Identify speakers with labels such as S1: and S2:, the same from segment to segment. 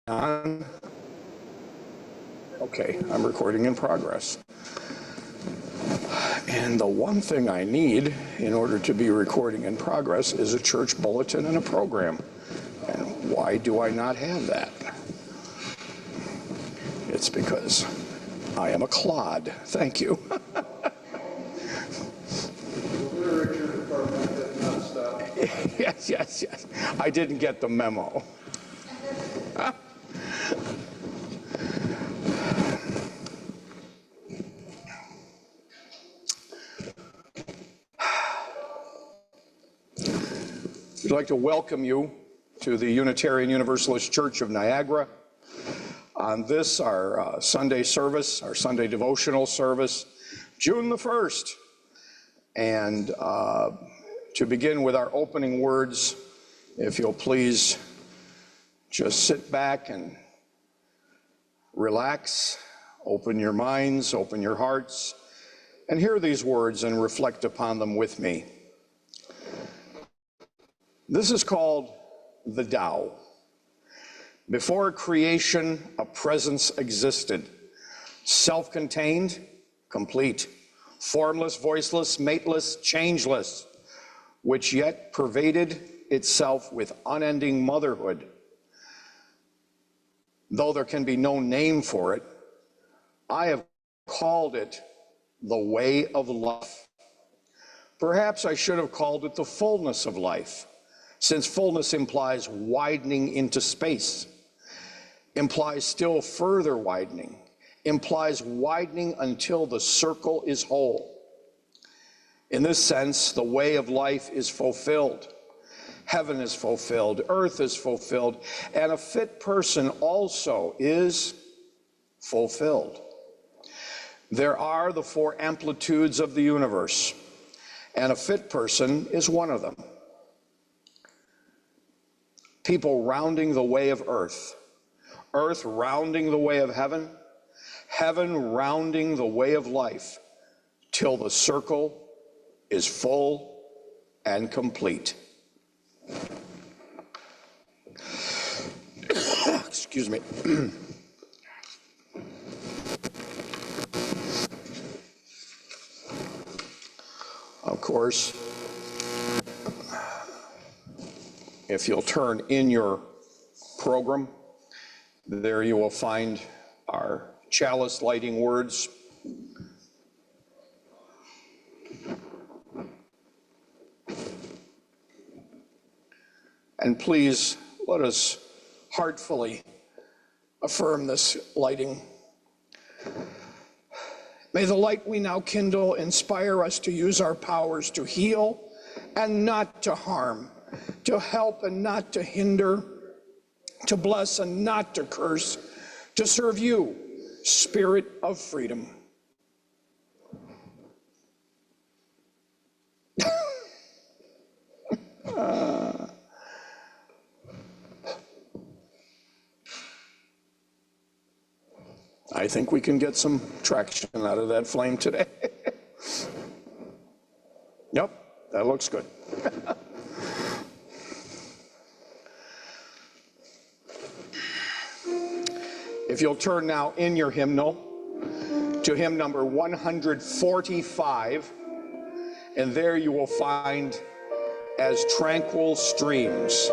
S1: On. Okay, I'm recording in progress. And the one thing I need in order to be recording in progress is a church bulletin and a program. And why do I not have that? It's because I am a clod. Thank you. Yes. I didn't get the memo. We'd like to welcome you to the Unitarian Universalist Church of Niagara on this, our Sunday service, our Sunday devotional service, June the 1st. And to begin with our opening words, if you'll please just sit back and relax, open your minds, open your hearts, and hear these words and reflect upon them with me. This is called the Tao. Before creation, a presence existed, self-contained, complete, formless, voiceless, mateless, changeless, which yet pervaded itself with unending motherhood. Though there can be no name for it, I have called it the way of life. Perhaps I should have called it the fullness of life, since fullness implies widening into space, implies still further widening, implies widening until the circle is whole. In this sense, the way of life is fulfilled. Heaven is fulfilled, earth is fulfilled, and a fit person also is fulfilled. There are the four amplitudes of the universe, and a fit person is one of them. People rounding the way of earth, earth rounding the way of heaven, heaven rounding the way of life, till the circle is full and complete. Excuse me. Of course, if you'll turn in your program, there you will find our chalice lighting words. And please let us heartfully affirm this lighting. May the light we now kindle inspire us to use our powers to heal and not to harm, to help and not to hinder, to bless and not to curse, to serve you, Spirit of freedom. I think we can get some traction out of that flame today. Yep, that looks good. If you'll turn now in your hymnal to hymn number 145, and there you will find As Tranquil Streams.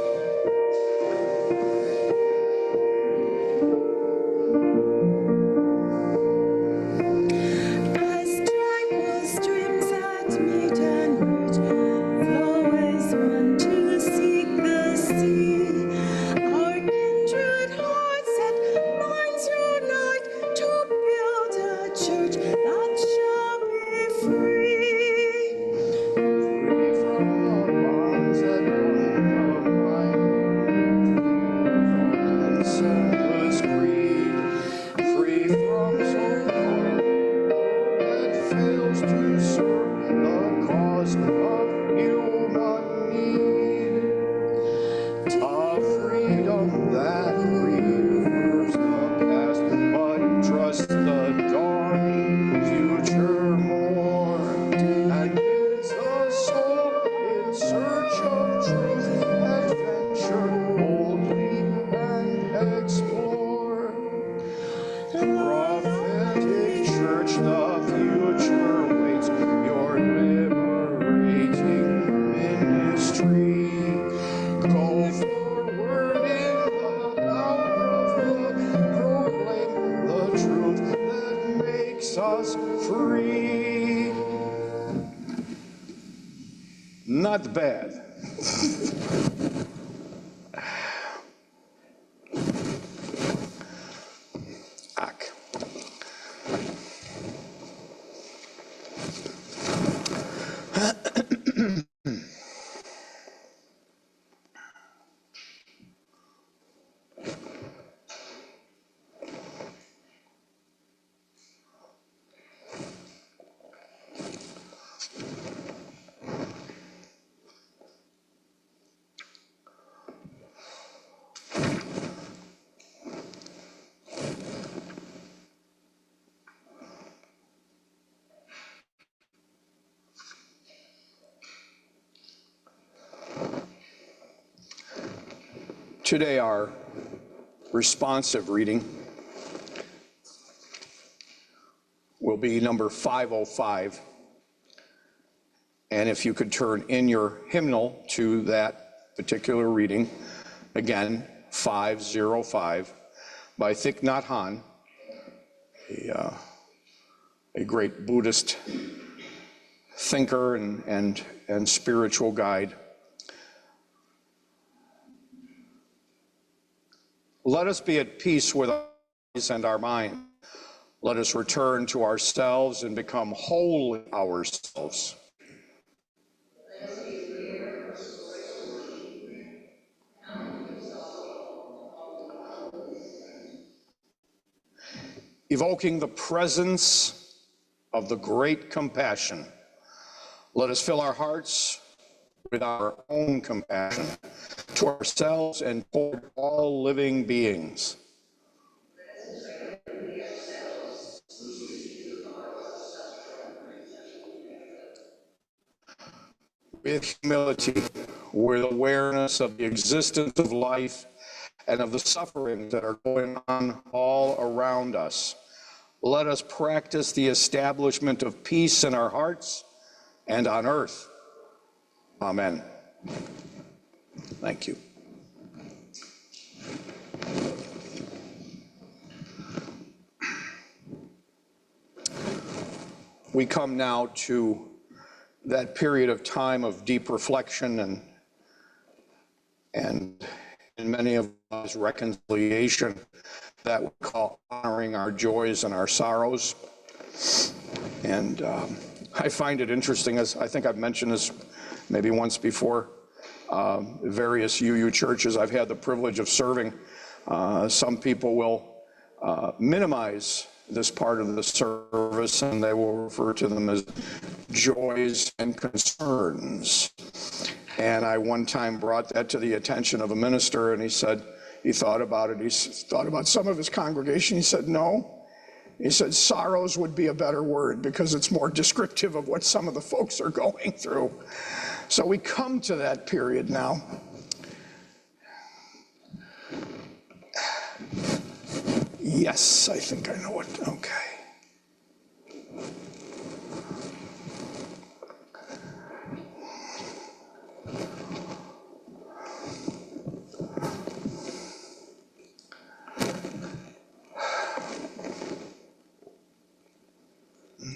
S1: Prophetic church, the future waits your liberating ministry. Go forward in the power of love, proclaim the truth that makes us free. Not bad. Today, our responsive reading will be number 505. And if you could turn in your hymnal to that particular reading, again, 505 by Thich Nhat Hanh, a great Buddhist thinker and spiritual guide. Let us be at peace with our bodies and our mind. Let us return to ourselves and become wholly ourselves. Evoking the presence of the great compassion, let us fill our hearts with our own compassion to ourselves and toward all living beings. With humility, with awareness of the existence of life and of the sufferings that are going on all around us, let us practice the establishment of peace in our hearts and on earth. Amen. Thank you. We come now to that period of time of deep reflection and in many of us reconciliation that we call honoring our joys and our sorrows. And I find it interesting, as I think I've mentioned this maybe once before, various UU churches I've had the privilege of serving. Some people will minimize this part of the service, and they will refer to them as joys and concerns. And I one time brought that to the attention of a minister, and he said, he thought about it, he thought about some of his congregation, he said, no. He said, sorrows would be a better word because it's more descriptive of what some of the folks are going through. So we come to that period now. Yes, I think I know what, okay.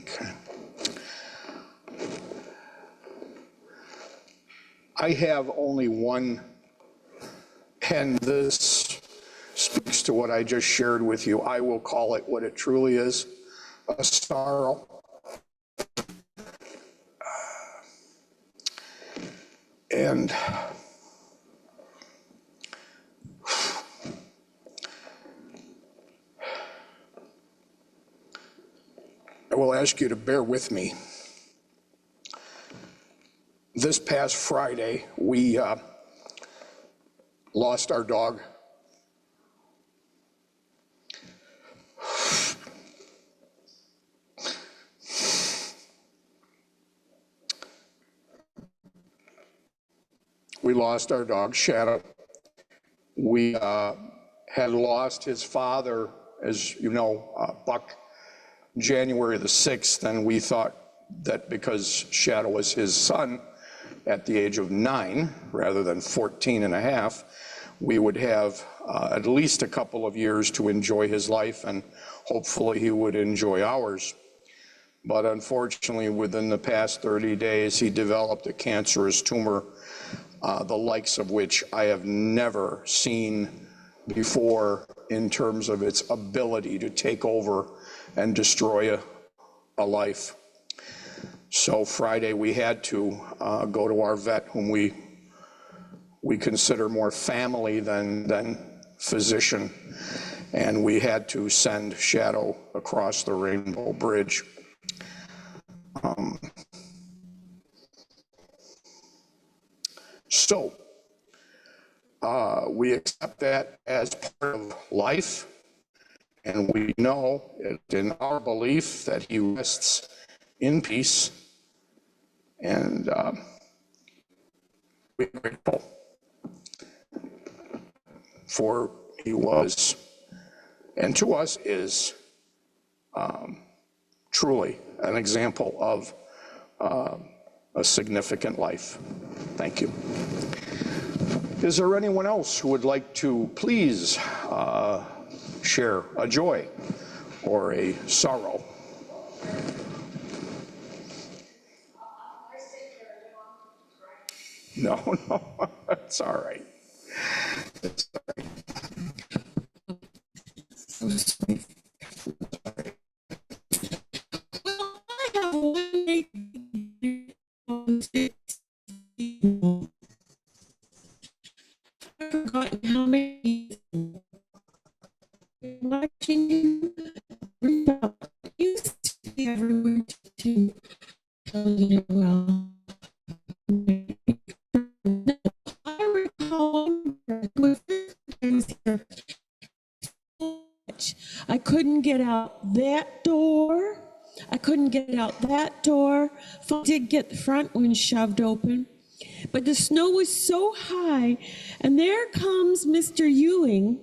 S1: Okay. I have only one, and this speaks to what I just shared with you. I will call it what it truly is, a sorrow. And I will ask you to bear with me. This past Friday, we lost our dog. We lost our dog, Shadow. We had lost his father as you know, Buck, January the 6th, and we thought that because Shadow was his son at the age of 9, rather than 14 and a half, we would have at least a couple of years to enjoy his life, and hopefully he would enjoy ours. But unfortunately, within the past 30 days, he developed a cancerous tumor, the likes of which I have never seen before in terms of its ability to take over and destroy a life. So Friday, we had to go to our vet, whom we consider more family than physician, and we had to send Shadow across the Rainbow Bridge. So we accept that as part of life, and we know it's in our belief that he rests in peace, and we're grateful for he was, and to us is truly an example of a significant life. Thank you. Is there anyone else who would like to please share a joy or a sorrow? No, it's all right. It's all right.
S2: I've forgotten how many watching you used to be everywhere to tell you well. I recall I couldn't get out that door. I couldn't get out that door. I did get the front one shoved open. But the snow was so high, and there comes Mr. Ewing.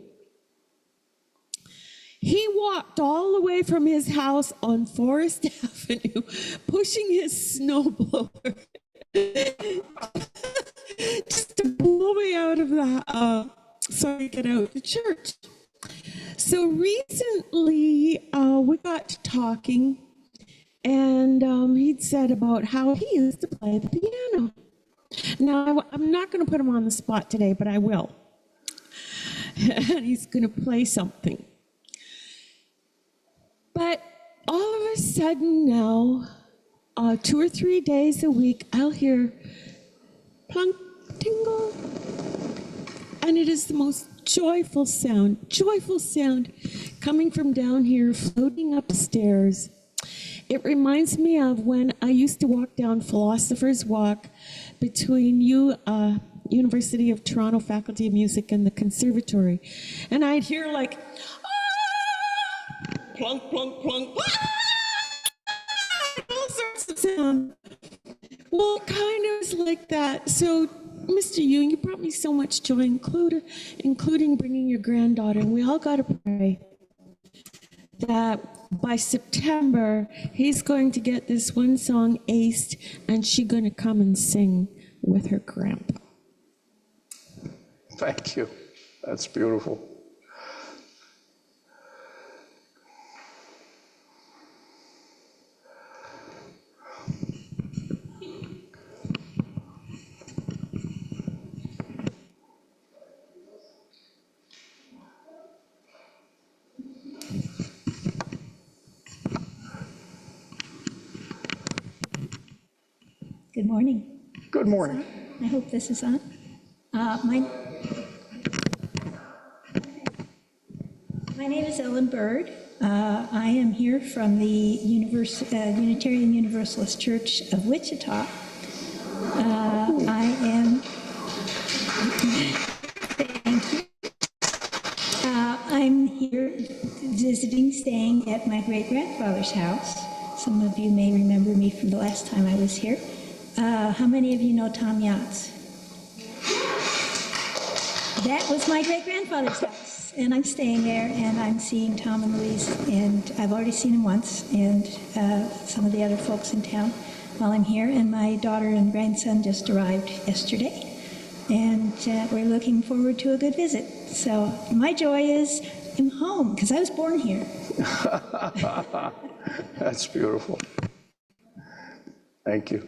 S2: He walked all the way from his house on Forest Avenue, pushing his snowblower, just to blow me out of the, so I could get out to church. So recently, we got to talking, and he'd said about how he used to play the piano. Now, I'm not going to put him on the spot today, but I will. And he's going to play something. But all of a sudden now, 2 or 3 days a week, I'll hear plunk, tingle. And it is the most joyful sound coming from down here, floating upstairs. It reminds me of when I used to walk down Philosopher's Walk between University of Toronto Faculty of Music and the Conservatory. And I'd hear like, ah! Plunk, plunk, plunk, ah! All sorts of sound. Well, it kind of is like that. So, Mr. Ewing, you brought me so much joy, including bringing your granddaughter. And we all got to pray that by September, he's going to get this one song aced, and she's going to come and sing with her grandpa.
S1: Thank you. That's beautiful.
S3: Good morning.
S1: Good morning.
S3: I hope this is on. My name is Ellen Bird. I am here from the Unitarian Universalist Church of Wichita. I am, thank you. I'm here visiting, staying at my great-grandfather's house. Some of you may remember me from the last time I was here. How many of you know Tom Yachts? That was my great-grandfather's house. and I'm staying there, and I'm seeing Tom and Louise, and I've already seen them once, and some of the other folks in town while I'm here, and my daughter and grandson just arrived yesterday, and we're looking forward to a good visit. So my joy is I'm home, because I was born here.
S1: That's beautiful. Thank you.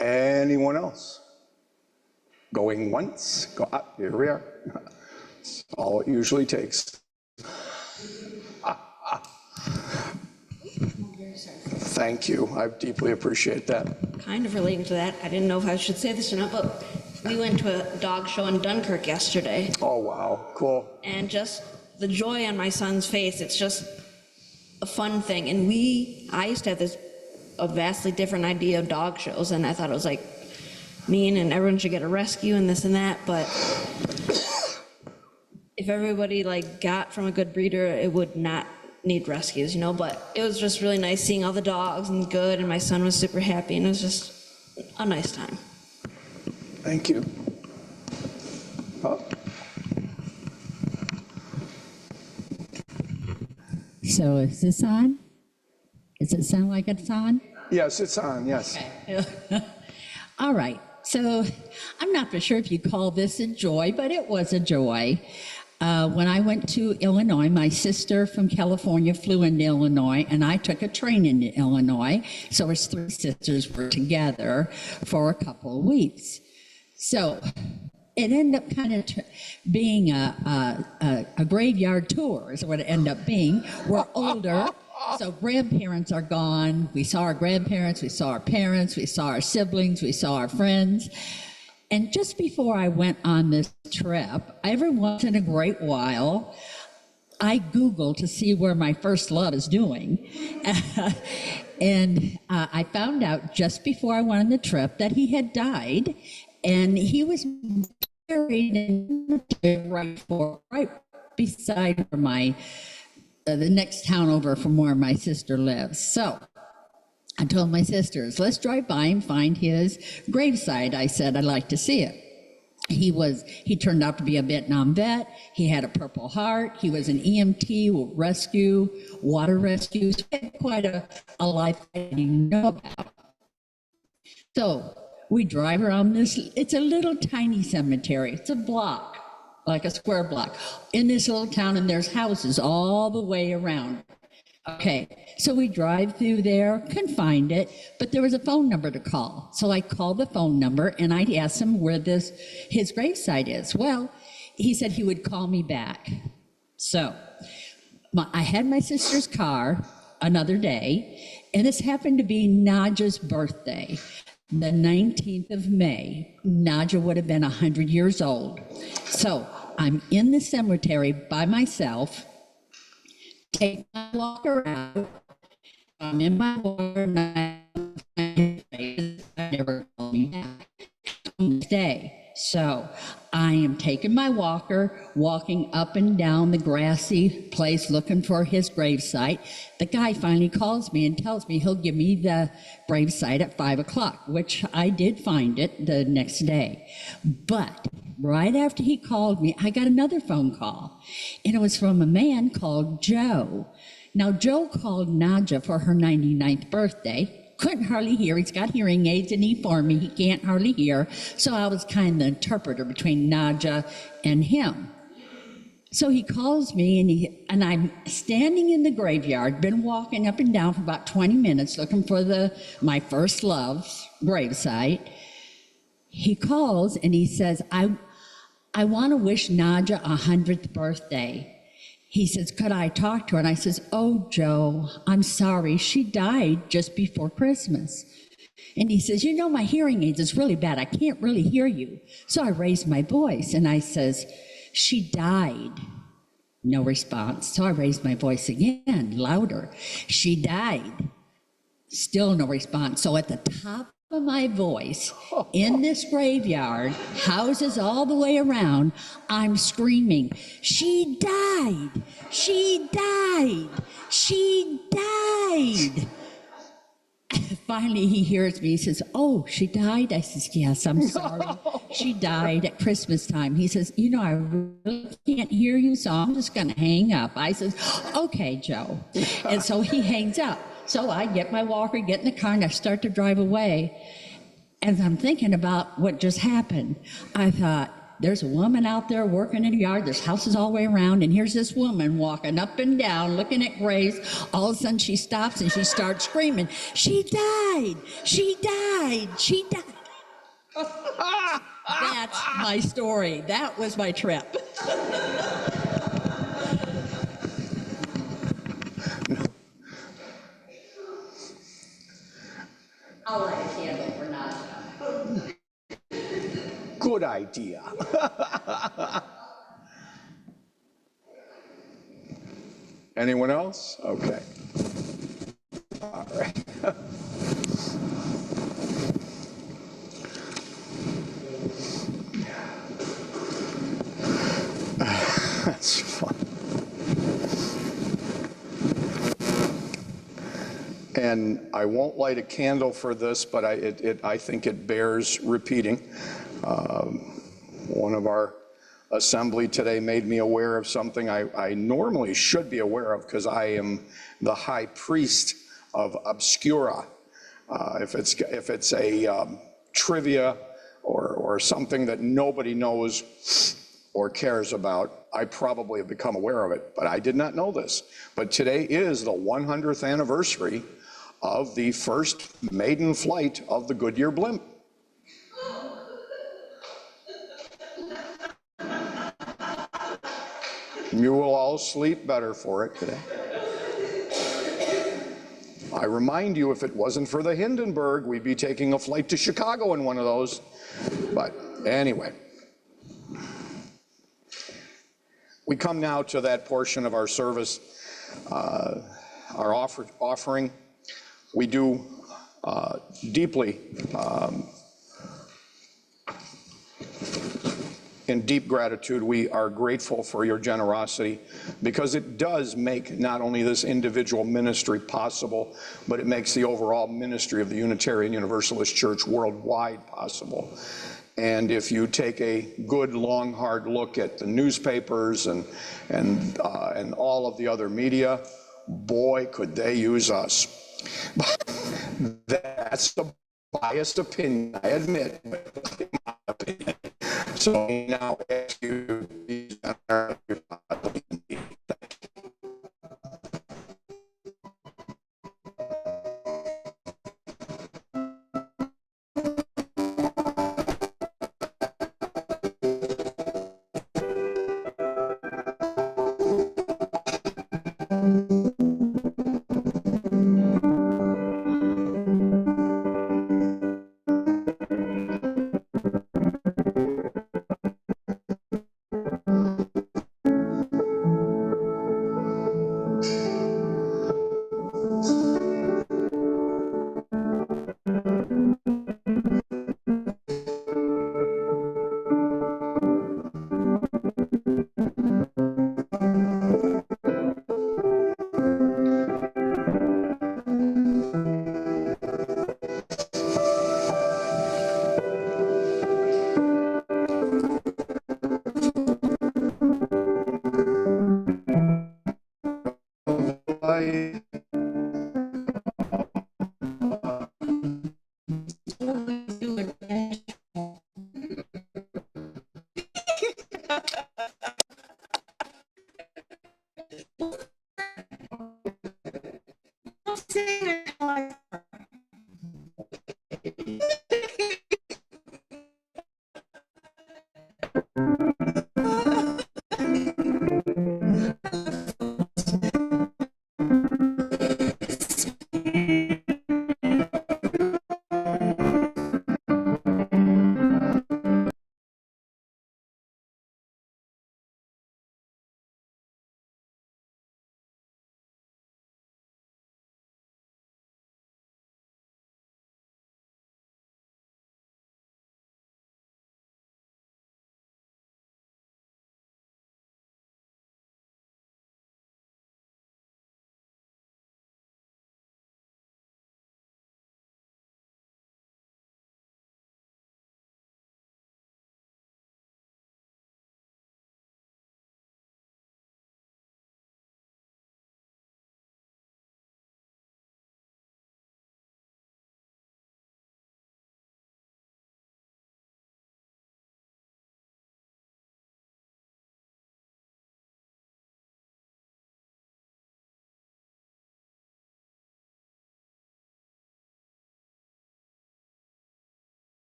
S1: Anyone else? Going once? Go up. Here we are. That's all it usually takes. Thank you. I deeply appreciate that.
S4: Kind of relating to that, I didn't know if I should say this or not, but we went to a dog show in Dunkirk yesterday,
S1: Oh, wow. Cool.
S4: and just the joy on my son's face, it's just a fun thing. And I used to have a vastly different idea of dog shows, and I thought it was like mean and everyone should get a rescue and this and that, but if everybody like got from a good breeder, it would not need rescues, but it was just really nice seeing all the dogs and good, and my son was super happy, and it was just a nice time.
S1: Thank you. Oh,
S5: So is this on? Does it sound like it's on?
S1: yes, it's on, yes.
S5: All right. So I'm not for sure if you call this a joy, but it was a joy. When I went to Illinois, my sister from California flew into Illinois, and I took a train into Illinois. So us three sisters were together for a couple of weeks. So it ended up kind of being a graveyard tour is what it ended up being. We're older, so grandparents are gone. We saw our grandparents, we saw our parents, we saw our siblings, we saw our friends. And just before I went on this trip, every once in a great while, I Googled to see where my first love is doing. And I found out just before I went on the trip that he had died, and he was buried in right beside where the next town over from where my sister lives. So I told my sisters, let's drive by and find his gravesite. I said, I'd like to see it. He turned out to be a Vietnam vet. He had a Purple Heart. He was an EMT, rescue, water rescue. So he had quite a life I didn't know about. So we drive around this, it's a little tiny cemetery. It's a block, like a square block, in this little town, and there's houses all the way around. Okay, so we drive through there, couldn't find it, but there was a phone number to call. So I called the phone number, and I asked him where his gravesite is. Well, he said he would call me back. So I had my sister's car another day, and this happened to be Nadja's birthday, the 19th of May. Nadja would have been 100 years old. So I'm in the cemetery by myself, take my walker out, I'm in my walker, and I never called me back today. So I am taking my walker, walking up and down the grassy place looking for his gravesite. The guy finally calls me and tells me he'll give me the gravesite at 5 o'clock, which I did find it the next day. But right after he called me, I got another phone call, and it was from a man called Joe. Now, Joe called Nadja for her 99th birthday. Couldn't hardly hear. He's got hearing aids, and he informed me he can't hardly hear. So I was kind of the interpreter between Nadja and him. So he calls me, and I'm standing in the graveyard, been walking up and down for about 20 minutes looking for my first love's gravesite. He calls and he says, I want to wish Nadja a 100th birthday. He says, could I talk to her? And I says, oh, Joe, I'm sorry. She died just before Christmas. And he says, my hearing aids is really bad. I can't really hear you. So I raised my voice and I says, she died. No response. So I raised my voice again, louder. She died. Still no response. So at the top of my voice, in this graveyard, houses all the way around, I'm screaming, she died, she died, she died. finally he hears me. He says, "Oh, she died?" I says, "Yes, I'm sorry. She died at Christmas time." He says, "You know, I really can't hear you, so I'm just going to hang up." I says, "Okay, Joe." And so he hangs up. So I get my walker, get in the car, and I start to drive away. As I'm thinking about what just happened, I thought, there's a woman out there working in the yard, there's houses all the way around, and here's this woman walking up and down, looking at Grace. All of a sudden she stops and she starts screaming, "She died! She died! She died!" That's my story. That was my trip. I'll light a candle for now.
S1: Good idea. Anyone else? Okay. All right. That's fun. And I won't light a candle for this, but I think it bears repeating. One of our assembly today made me aware of something I normally should be aware of, because I am the high priest of obscura. If it's a trivia or something that nobody knows or cares about, I probably have become aware of it, but I did not know this. But today is the 100th anniversary of the first maiden flight of the Goodyear blimp. You will all sleep better for it today. I remind you, if it wasn't for the Hindenburg, we'd be taking a flight to Chicago in one of those. But anyway, we come now to that portion of our service, our offering. We do deeply, in deep gratitude, we are grateful for your generosity, because it does make not only this individual ministry possible, but it makes the overall ministry of the Unitarian Universalist Church worldwide possible. And if you take a good, long, hard look at the newspapers and all of the other media, boy, could they use us. That's a biased opinion, I admit, but in my opinion. So now ask you,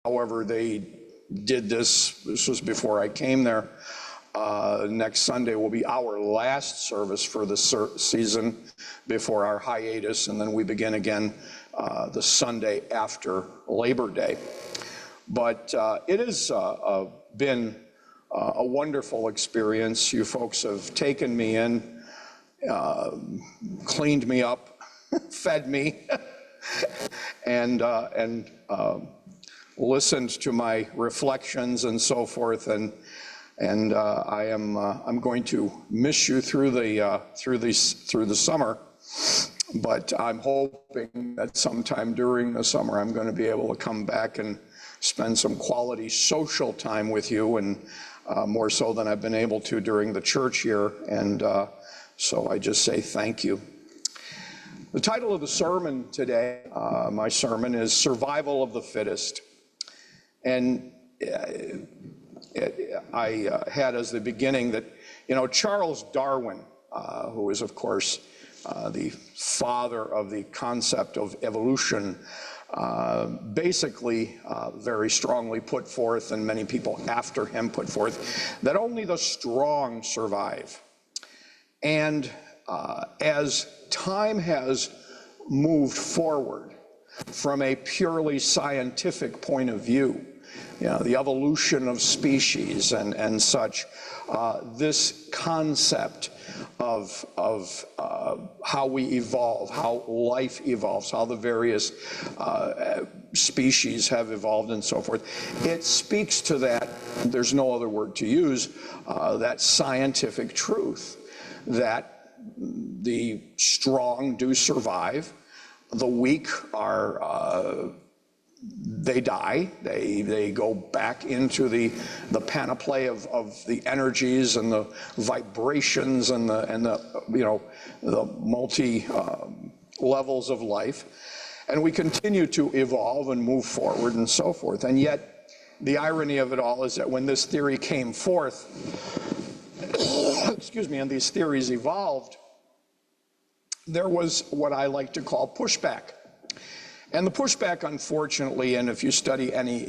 S1: however they did this was before I came there. Next Sunday will be our last service for the season before our hiatus, and then we begin again the Sunday after Labor Day. But it has been a wonderful experience. You folks have taken me in, cleaned me up, fed me, and listened to my reflections and so forth. And I'm going to miss you through the summer, but I'm hoping that sometime during the summer I'm going to be able to come back and spend some quality social time with you, and more so than I've been able to during the church year. And so I just say thank you. The title of the sermon today, my sermon, is Survival of the Fittest. And I had as the beginning that, Charles Darwin, who is, of course, the father of the concept of evolution, basically very strongly put forth, and many people after him put forth, that only the strong survive. And as time has moved forward from a purely scientific point of view, the evolution of species and such, this concept of how we evolve, how life evolves, how the various species have evolved and so forth, it speaks to that, there's no other word to use, that scientific truth, that the strong do survive, the weak are they die, they go back into the panoply of the energies and the vibrations and the multi levels of life, and we continue to evolve and move forward and so forth. And yet the irony of it all is that when this theory came forth, excuse me, and these theories evolved, there was what I like to call pushback. And the pushback, unfortunately, and if you study any,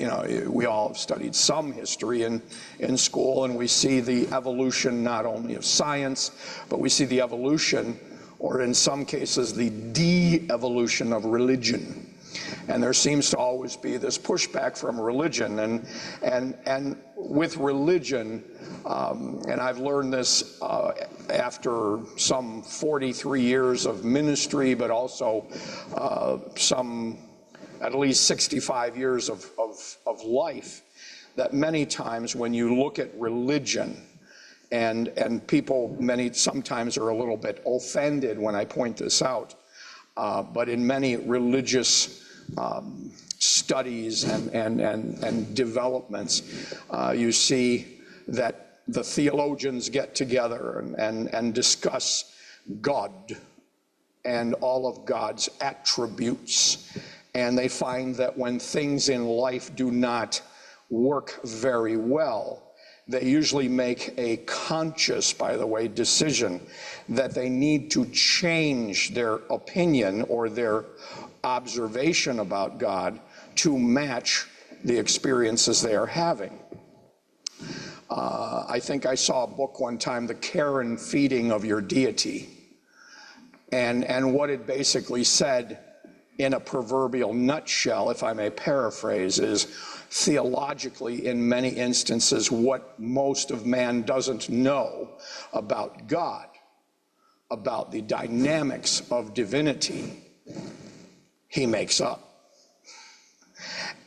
S1: we all have studied some history in school, and we see the evolution not only of science, but we see the evolution, or in some cases, the de-evolution of religion. And there seems to always be this pushback from religion. And with religion, and I've learned this after some 43 years of ministry, but also some at least 65 years of life, that many times when you look at religion, and people sometimes are a little bit offended when I point this out, but in many religious studies and developments, you see that the theologians get together and discuss God and all of God's attributes. And they find that when things in life do not work very well, they usually make a conscious, by the way, decision that they need to change their opinion or their observation about God to match the experiences they are having. I think I saw a book one time, The Care and Feeding of Your Deity. And what it basically said in a proverbial nutshell, if I may paraphrase, is theologically, in many instances, what most of man doesn't know about God, about the dynamics of divinity, he makes up.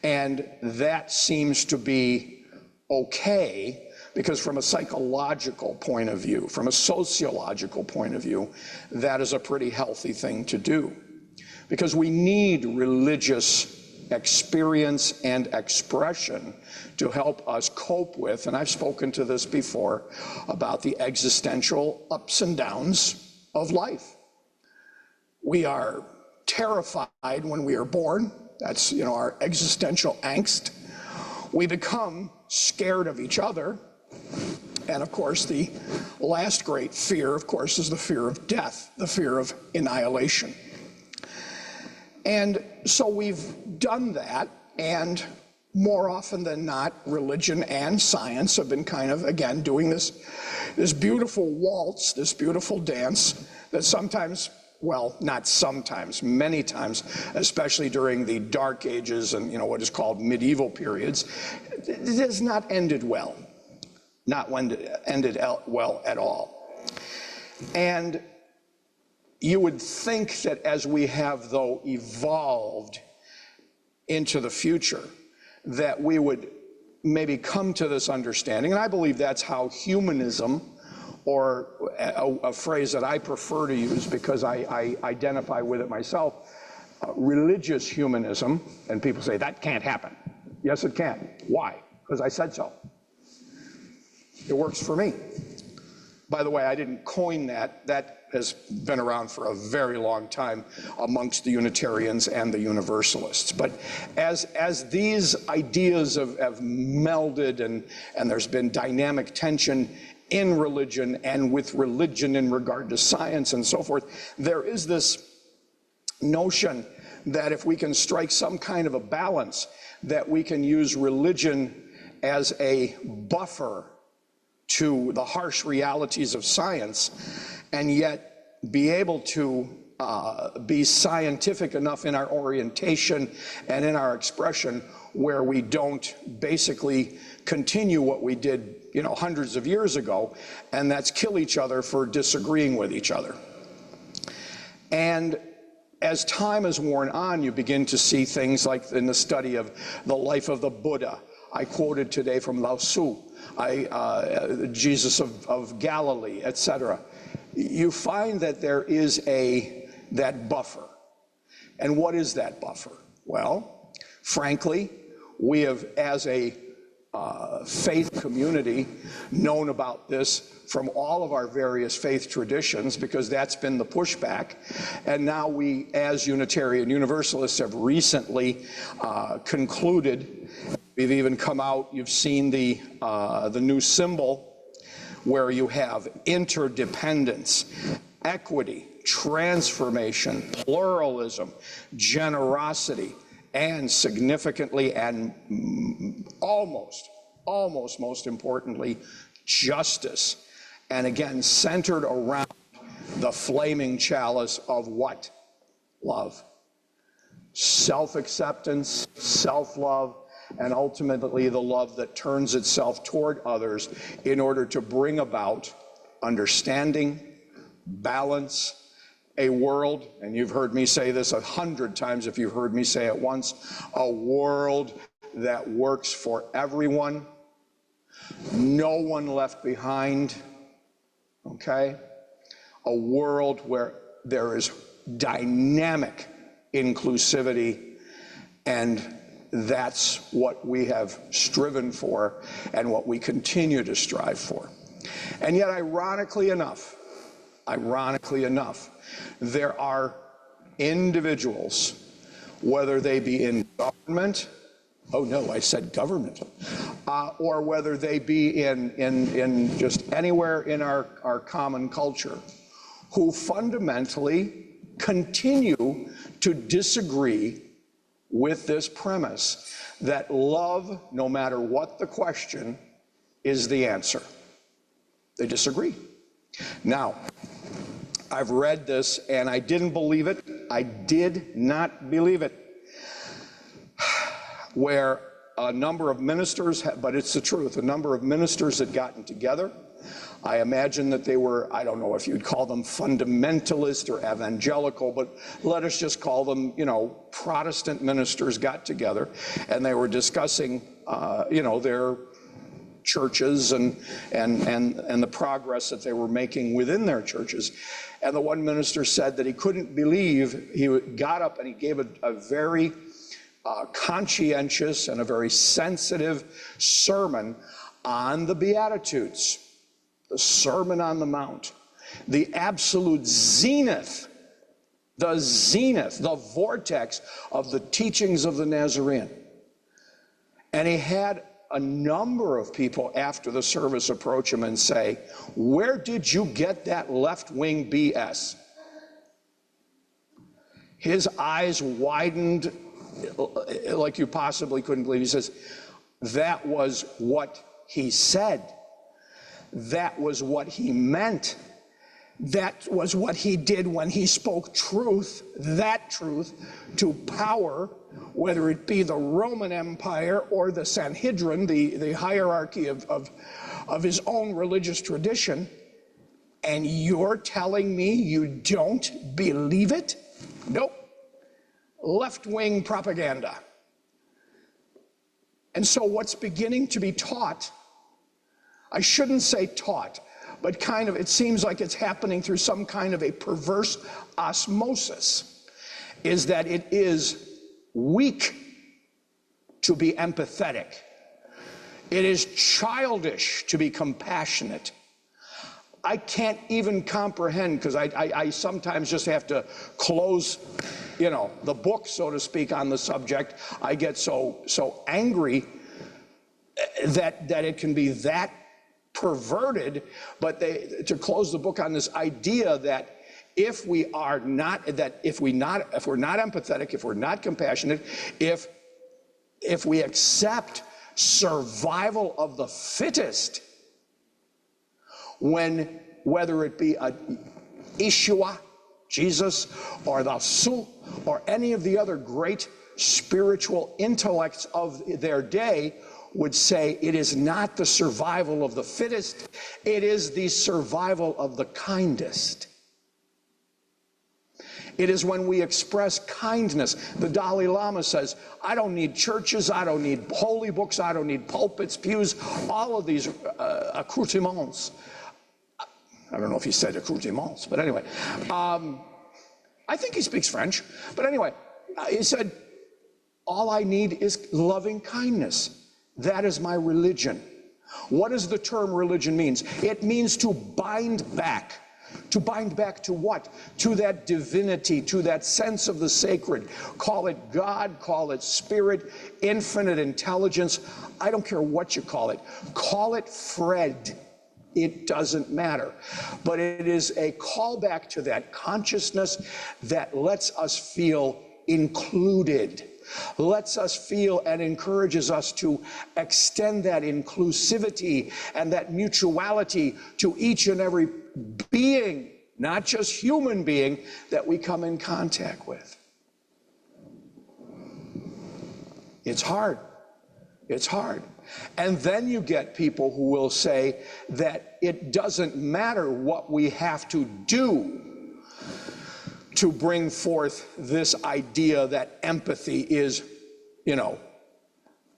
S1: And that seems to be okay, because from a psychological point of view, from a sociological point of view, that is a pretty healthy thing to do. Because we need religious experience and expression to help us cope with, and I've spoken to this before, about the existential ups and downs of life. We are terrified when we are born. That's, our existential angst. We become scared of each other. And of course, the last great fear, of course, is the fear of death, the fear of annihilation. And so we've done that, and more often than not, religion and science have been kind of, again, doing this beautiful waltz, this beautiful dance that sometimes, well, not sometimes, many times, especially during the Dark Ages and what is called medieval periods, it has not ended well. Not ended well at all. And you would think that as we have, though, evolved into the future, that we would maybe come to this understanding, and I believe that's how humanism, or a phrase that I prefer to use because I identify with it myself, religious humanism, and people say, that can't happen. Yes, it can. Why? Because I said so. It works for me. By the way, I didn't coin that. That has been around for a very long time amongst the Unitarians and the Universalists. But as these ideas have melded and there's been dynamic tension in religion and with religion in regard to science and so forth, there is this notion that if we can strike some kind of a balance, that we can use religion as a buffer to the harsh realities of science, and yet be able to be scientific enough in our orientation and in our expression where we don't basically continue what we did, hundreds of years ago, and that's kill each other for disagreeing with each other. And as time has worn on, you begin to see things like in the study of the life of the Buddha. I quoted today from Lao Tzu, Jesus of Galilee, etc. You find that there is that buffer. And what is that buffer? Well, frankly, we have, as a faith community, known about this from all of our various faith traditions, because that's been the pushback. And now we, as Unitarian Universalists, have recently concluded. We've even come out, you've seen the new symbol where you have interdependence, equity, transformation, pluralism, generosity, and significantly and almost most importantly, justice. And again, centered around the flaming chalice of what? Love. Self-acceptance, self-love, and ultimately the love that turns itself toward others in order to bring about understanding, balance, a world, and you've heard me say this 100 times if you've heard me say it once, a world that works for everyone, no one left behind, okay? A world where there is dynamic inclusivity, and that's what we have striven for and what we continue to strive for. And yet, ironically enough, there are individuals, whether they be in government, oh no, I said government, or whether they be in just anywhere in our common culture, who fundamentally continue to disagree with this premise that love, no matter what the question, is the answer. They disagree. Now, I've read this and I didn't believe it. I did not believe it. Where a number of ministers, but it's the truth, a number of ministers had gotten together. I imagine that they were, I don't know if you'd call them fundamentalist or evangelical, but let us just call them, Protestant ministers got together and they were discussing, their churches and the progress that they were making within their churches. And the one minister said that he couldn't believe, he got up and he gave a very conscientious and a very sensitive sermon on the Beatitudes, the Sermon on the Mount, the absolute zenith, the vortex of the teachings of the Nazarene. And he had a number of people after the service approach him and say, "Where did you get that left-wing BS?" His eyes widened like you possibly couldn't believe. He says, that was what he said. That was what he meant. That was what he did when he spoke truth, that truth, to power, whether it be the Roman Empire or the Sanhedrin, the hierarchy of his own religious tradition. And you're telling me you don't believe it? Nope. Left-wing propaganda. And so what's beginning to be taught, I shouldn't say taught, but kind of, it seems like it's happening through some kind of a perverse osmosis, is that it is weak to be empathetic. It is childish to be compassionate. I can't even comprehend, because I sometimes just have to close, the book, so to speak, on the subject. I get so angry that it can be that perverted, but to close the book on this idea that if we're not empathetic, if we're not compassionate, if we accept survival of the fittest, whether it be a Yeshua, Jesus, or the Su, or any of the other great spiritual intellects of their day, would say it is not the survival of the fittest, it is the survival of the kindest. It is when we express kindness. The Dalai Lama says, I don't need churches, I don't need holy books, I don't need pulpits, pews, all of these accoutrements. I don't know if he said accoutrements, but anyway. I think he speaks French. But anyway, he said, all I need is loving kindness. That is my religion. What does the term religion mean? It means to bind back. To bind back to what? To that divinity, to that sense of the sacred. Call it God, call it spirit, infinite intelligence. I don't care what you call it. Call it Fred. It doesn't matter. But it is a callback to that consciousness that lets us feel included, lets us feel and encourages us to extend that inclusivity and that mutuality to each and every being, not just human being, that we come in contact with. It's hard. It's hard. And then you get people who will say that it doesn't matter what we have to do to bring forth this idea that empathy is,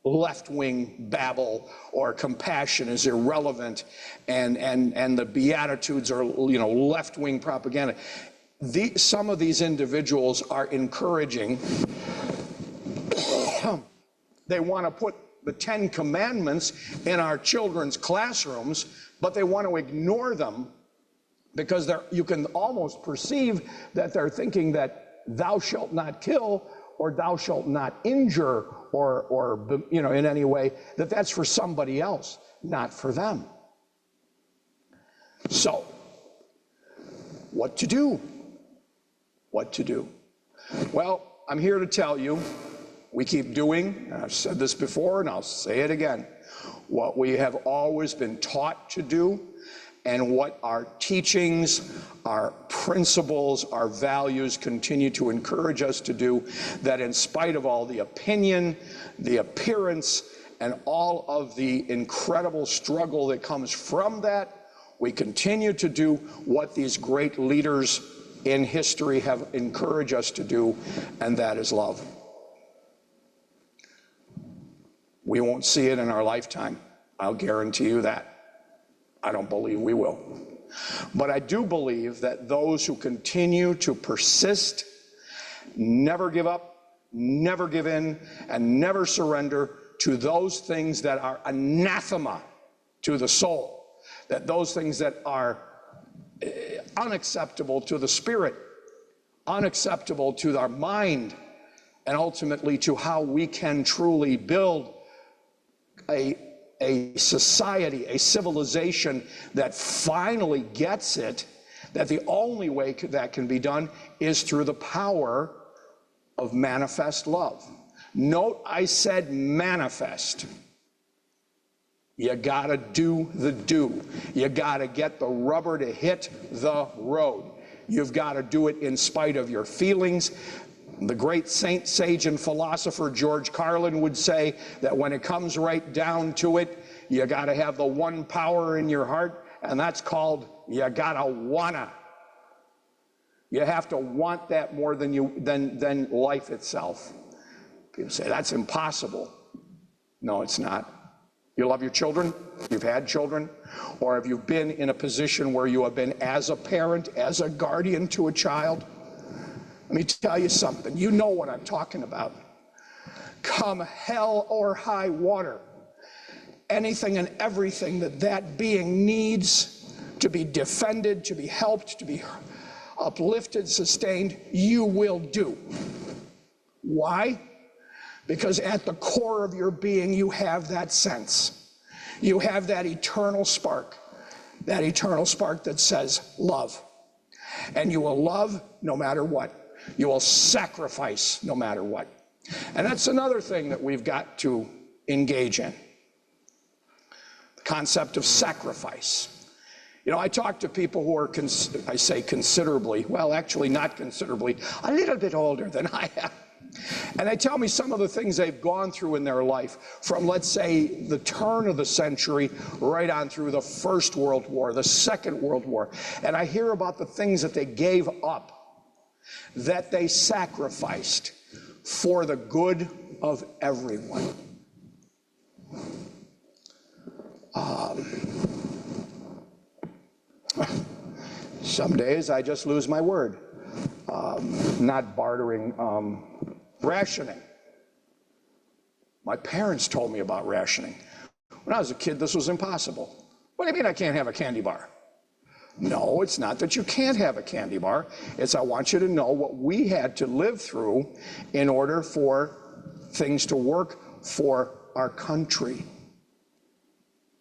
S1: left-wing babble, or compassion is irrelevant, and the Beatitudes are, left-wing propaganda. Some of these individuals are encouraging, they want to put the 10 Commandments in our children's classrooms, but they want to ignore them because you can almost perceive that they're thinking that thou shalt not kill, or thou shalt not injure, or in any way, that's for somebody else, not for them. So, what to do? What to do? Well, I'm here to tell you, we keep doing, and I've said this before and I'll say it again, what we have always been taught to do, and what our teachings, our principles, our values continue to encourage us to do, that in spite of all the opinion, the appearance, and all of the incredible struggle that comes from that, we continue to do what these great leaders in history have encouraged us to do, and that is love. We won't see it in our lifetime. I'll guarantee you that. I don't believe we will. But I do believe that those who continue to persist, never give up, never give in, and never surrender to those things that are anathema to the soul, that those things that are unacceptable to the spirit, unacceptable to our mind, and ultimately to how we can truly build a society, a civilization that finally gets it, that the only way that can be done is through the power of manifest love. Note I said manifest. You gotta do the do. You gotta get the rubber to hit the road. You've gotta do it in spite of your feelings. The great saint, sage, and philosopher George Carlin would say that when it comes right down to it, you gotta have the one power in your heart, and that's called you gotta wanna. You have to want that more than life itself. People say that's impossible. No, it's not. You love your children, you've had children, or have you been in a position where you have been as a parent, as a guardian to a child? Let me tell you something, you know what I'm talking about. Come hell or high water, anything and everything that being needs to be defended, to be helped, to be uplifted, sustained, you will do. Why? Because at the core of your being, you have that sense. You have that eternal spark that says love. And you will love no matter what. You will sacrifice no matter what. And that's another thing that we've got to engage in. The concept of sacrifice. You know, I talk to people who are, I say considerably, well, actually not considerably, a little bit older than I am. And they tell me some of the things they've gone through in their life from, let's say, the turn of the century right on through the First World War, the Second World War. And I hear about the things that they gave up, that they sacrificed for the good of everyone. Some days I just lose my word. Not bartering, rationing. My parents told me about rationing. When I was a kid, this was impossible. What do you mean I can't have a candy bar? No, it's not that you can't have a candy bar. It's I want you to know what we had to live through in order for things to work for our country.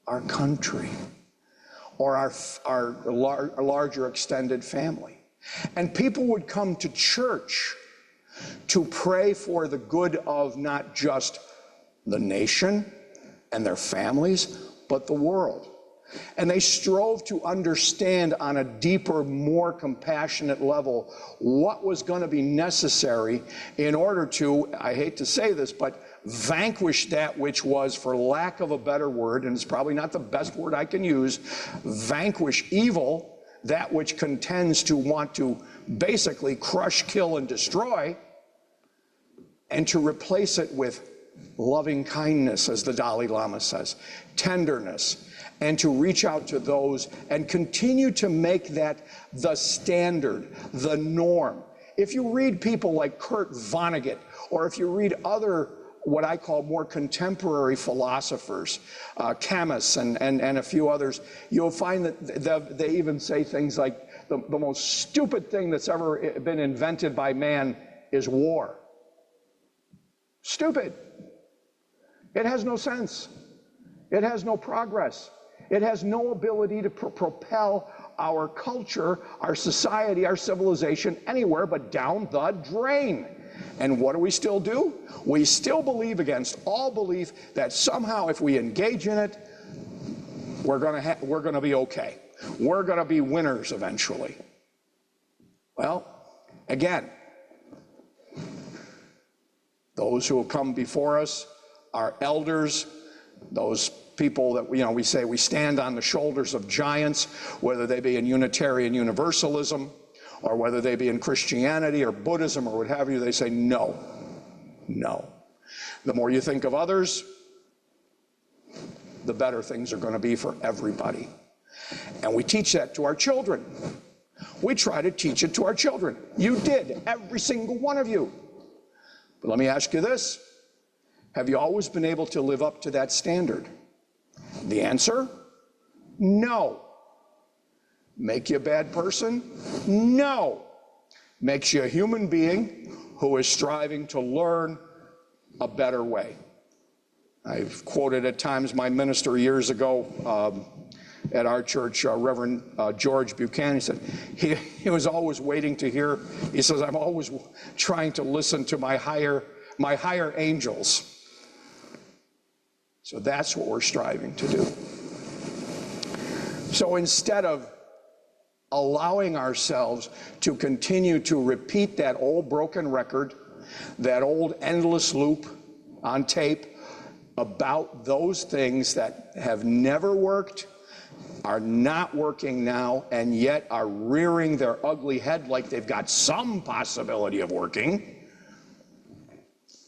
S1: Our country. Or our larger extended family. And people would come to church to pray for the good of not just the nation and their families, but the world. And they strove to understand on a deeper, more compassionate level what was going to be necessary in order to, I hate to say this, but vanquish that which was, for lack of a better word, and it's probably not the best word I can use, vanquish evil, that which contends to want to basically crush, kill, and destroy, and to replace it with loving kindness, as the Dalai Lama says, tenderness, and to reach out to those and continue to make that the standard, the norm. If you read people like Kurt Vonnegut, or if you read other what I call more contemporary philosophers, chemists and a few others, you'll find that they even say things like the most stupid thing that's ever been invented by man is war. Stupid. It has no sense. It has no progress. It has no ability to propel our culture, our society, our civilization anywhere but down the drain. And what do we still do? We still believe against all belief that somehow if we engage in it, we're going to be okay. We're going to be winners eventually. Well, again, those who have come before us, our elders, those people that we say we stand on the shoulders of giants, whether they be in Unitarian Universalism, or whether they be in Christianity or Buddhism or what have you, they say no, no. The more you think of others, the better things are going to be for everybody. And we teach that to our children. We try to teach it to our children. You did, every single one of you. But let me ask you this. Have you always been able to live up to that standard? The answer? No. Make you a bad person? No. Makes you a human being who is striving to learn a better way. I've quoted at times my minister years ago at our church, Reverend George Buchanan. He said he was always waiting to hear. He says, I'm always trying to listen to my higher my higher angels. So that's what we're striving to do. So instead of allowing ourselves to continue to repeat that old broken record, that old endless loop on tape about those things that have never worked, are not working now, and yet are rearing their ugly head like they've got some possibility of working,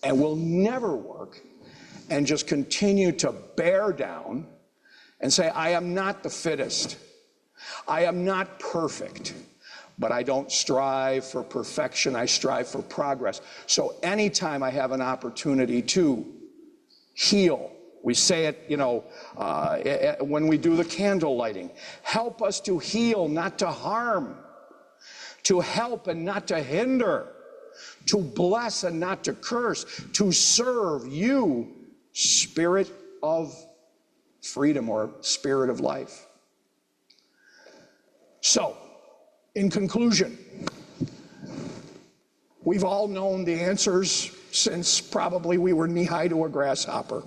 S1: and will never work, and just continue to bear down and say, I am not the fittest. I am not perfect, but I don't strive for perfection. I strive for progress. So anytime I have an opportunity to heal, we say it, when we do the candle lighting, help us to heal, not to harm, to help and not to hinder, to bless and not to curse, to serve you, Spirit of freedom or Spirit of life. So, in conclusion, we've all known the answers since probably we were knee-high to a grasshopper.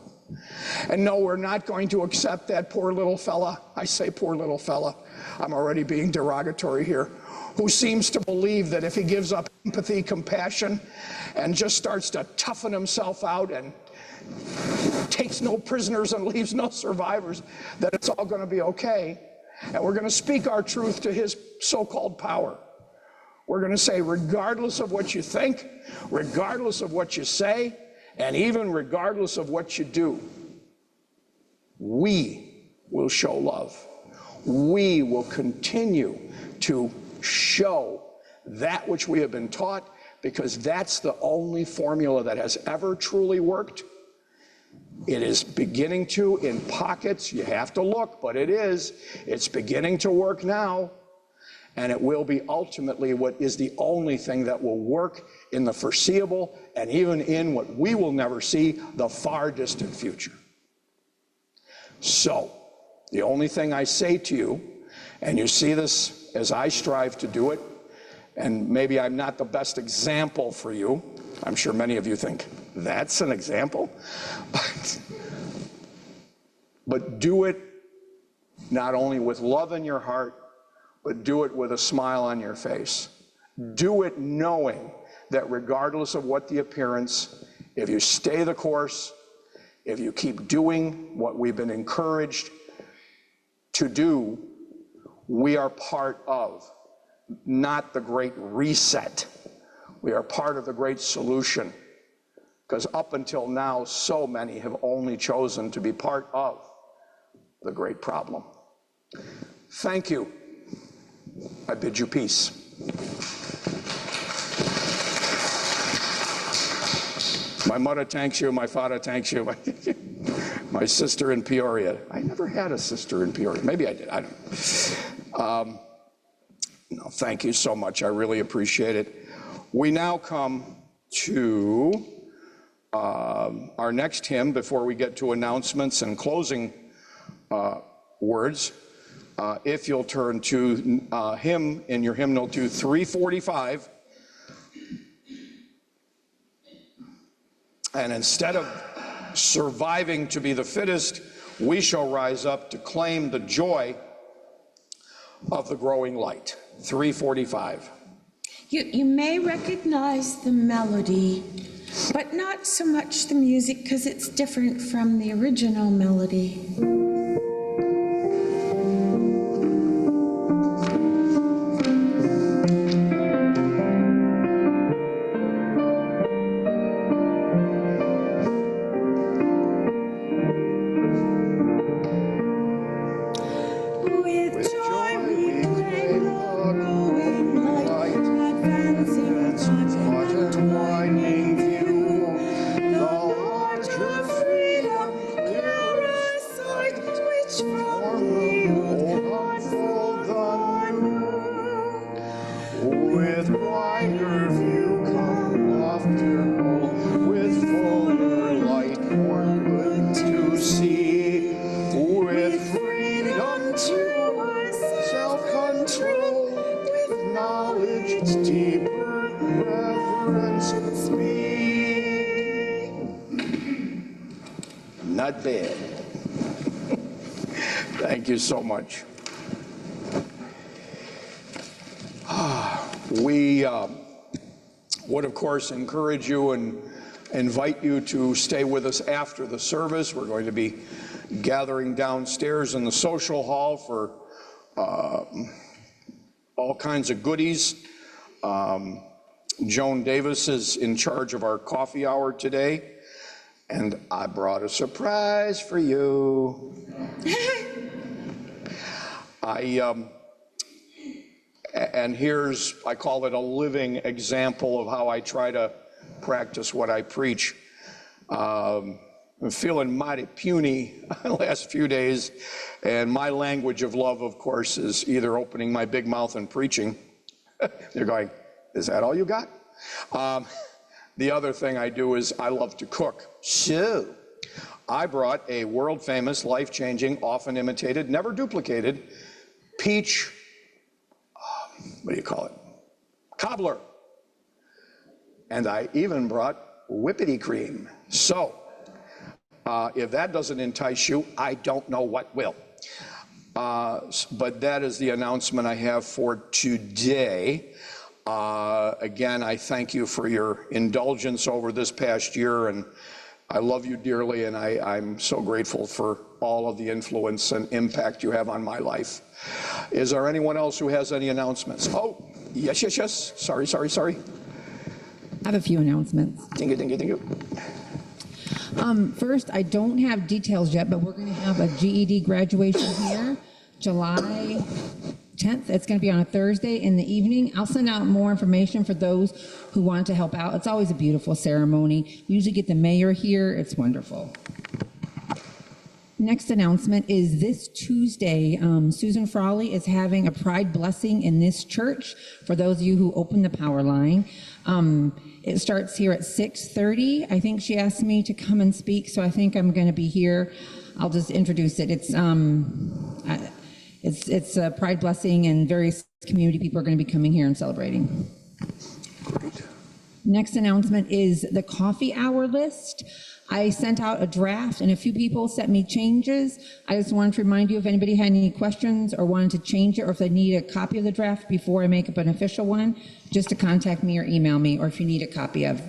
S1: And no, we're not going to accept that poor little fella, I say poor little fella, I'm already being derogatory here, who seems to believe that if he gives up empathy, compassion, and just starts to toughen himself out and takes no prisoners and leaves no survivors, that it's all going to be okay. And we're going to speak our truth to his so-called power. We're going to say, regardless of what you think, regardless of what you say, and even regardless of what you do, we will show love. We will continue to show that which we have been taught, because that's the only formula that has ever truly worked. It is beginning to, in pockets, you have to look, but it is. It's beginning to work now, and it will be ultimately what is the only thing that will work in the foreseeable, and even in what we will never see, the far distant future. So, the only thing I say to you, and you see this as I strive to do it, and maybe I'm not the best example for you. I'm sure many of you think, that's an example? But do it not only with love in your heart, but do it with a smile on your face. Do it knowing that regardless of what the appearance, if you stay the course, if you keep doing what we've been encouraged to do, we are part of, not the great reset. We are part of the great solution. Because up until now, so many have only chosen to be part of the great problem. Thank you. I bid you peace. My mother thanks you, my father thanks you, my sister in Peoria. I never had a sister in Peoria. Maybe I did, I don't know. No, thank you so much, I really appreciate it. We now come to our next hymn before we get to announcements and closing words. If you'll turn to hymn in your hymnal to 345. And instead of surviving to be the fittest, we shall rise up to claim the joy of the growing light. 345.
S2: You may recognize the melody, but not so much the music, because it's different from the original melody.
S1: Not bad. Thank you so much. We would, of course, encourage you and invite you to stay with us after the service. We're going to be gathering downstairs in the social hall for all kinds of goodies. Joan Davis is in charge of our coffee hour today, and I brought a surprise for you. And here's, I call it a living example of how I try to practice what I preach. I'm feeling mighty puny the last few days, and my language of love, of course, is either opening my big mouth and preaching. They're going, is that all you got? The other thing I do is I love to cook. So I brought a world-famous, life-changing, often imitated, never duplicated, peach, what do you call it? Cobbler. And I even brought whippity cream. So, if that doesn't entice you, I don't know what will. But that is the announcement I have for today. Again, I thank you for your indulgence over this past year, and I love you dearly, and I'm so grateful for all of the influence and impact you have on my life. Is there anyone else who has any announcements? Oh, yes. Sorry.
S6: I have a few announcements.
S1: Thank you.
S6: First, I don't have details yet, but we're going to have a GED graduation here, July 10th. It's going to be on a Thursday in the evening. I'll send out more information for those who want to help out. It's always a beautiful ceremony. We usually get the mayor here. It's wonderful. Next announcement is this Tuesday, Susan Frawley is having a pride blessing in this church for those of you who open the power line. It starts here at 6:30. I think she asked me to come and speak, so I think I'm going to be here. I'll just introduce it. It's a pride blessing, and various community people are going to be coming here and celebrating.
S1: Great.
S6: Next announcement is the coffee hour list. I sent out a draft and a few people sent me changes. I just wanted to remind you if anybody had any questions or wanted to change it, or if they need a copy of the draft before I make up an official one, just to contact me or email me, or if you need a copy of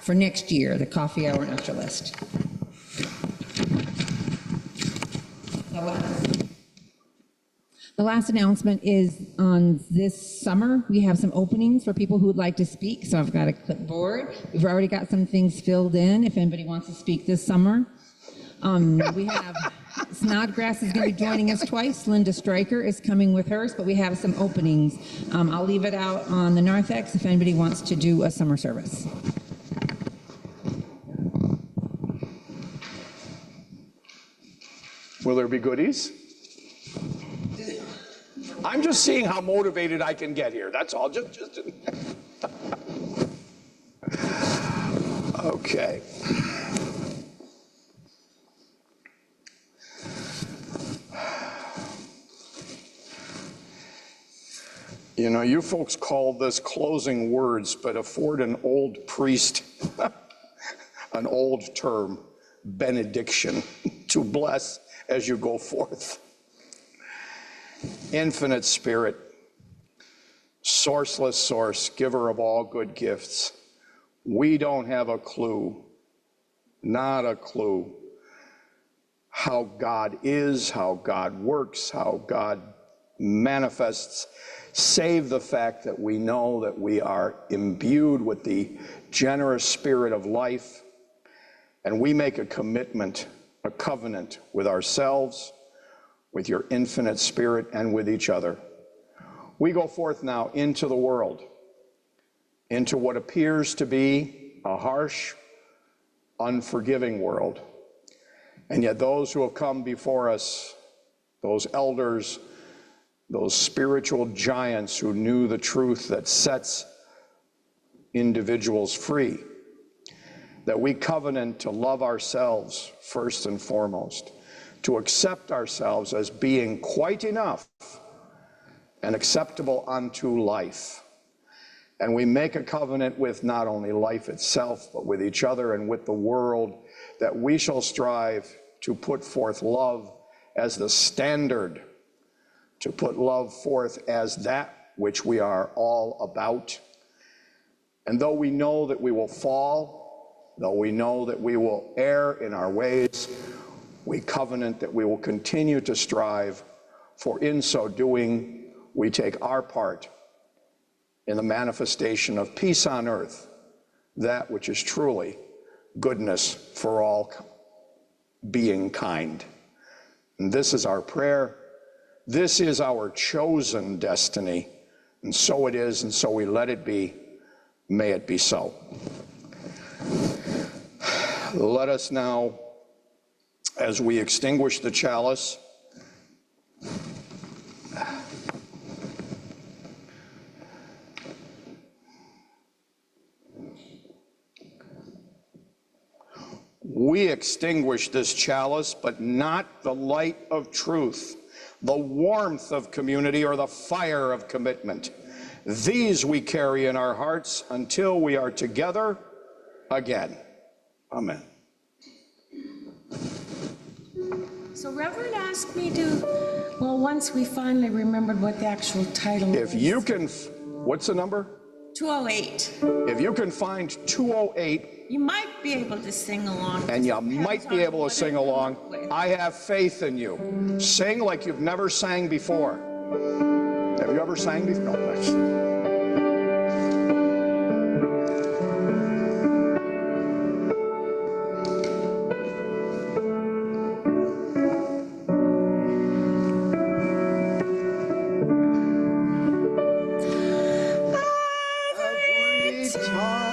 S6: for next year, the coffee hour and extra list. The last announcement is on this summer, we have some openings for people who would like to speak. So I've got a clipboard. We've already got some things filled in if anybody wants to speak this summer. We have Snodgrass is going to be joining us twice. Linda Stryker is coming with hers, but we have some openings. I'll leave it out on the narthex if anybody wants to do a summer service.
S1: Will there be goodies? I'm just seeing how motivated I can get here. That's all. Just. Okay. You know, you folks call this closing words, but afford an old priest an old term, benediction, to bless as you go forth. Infinite Spirit, sourceless source, giver of all good gifts, we don't have a clue, not a clue, how God is, how God works, how God manifests, save the fact that we know that we are imbued with the generous spirit of life, and we make a commitment, a covenant with ourselves, with your infinite spirit, and with each other. We go forth now into the world, into what appears to be a harsh, unforgiving world. And yet those who have come before us, those elders, those spiritual giants who knew the truth that sets individuals free, that we covenant to love ourselves first and foremost, to accept ourselves as being quite enough and acceptable unto life. And we make a covenant with not only life itself, but with each other and with the world, that we shall strive to put forth love as the standard, to put love forth as that which we are all about. And though we know that we will fall, though we know that we will err in our ways, we covenant that we will continue to strive, for in so doing, we take our part in the manifestation of peace on earth, that which is truly goodness for all being kind. And this is our prayer. This is our chosen destiny. And so it is, and so we let it be. May it be so. Let us now, as we extinguish the chalice, we extinguish this chalice, but not the light of truth, the warmth of community, or the fire of commitment. These we carry in our hearts until we are together again. Amen.
S2: So Reverend asked me to, well, once we finally remembered what the actual title
S1: If
S2: was.
S1: you can, what's the number?
S2: 208.
S1: If you can find 208,
S2: You might be able to sing along.
S1: and you
S2: Depends
S1: might be
S2: on
S1: able
S2: what
S1: to sing
S2: I come
S1: along,
S2: up with.
S1: I have faith in you. Sing like you've never sang before. Have you ever sang before? No, that's... Every time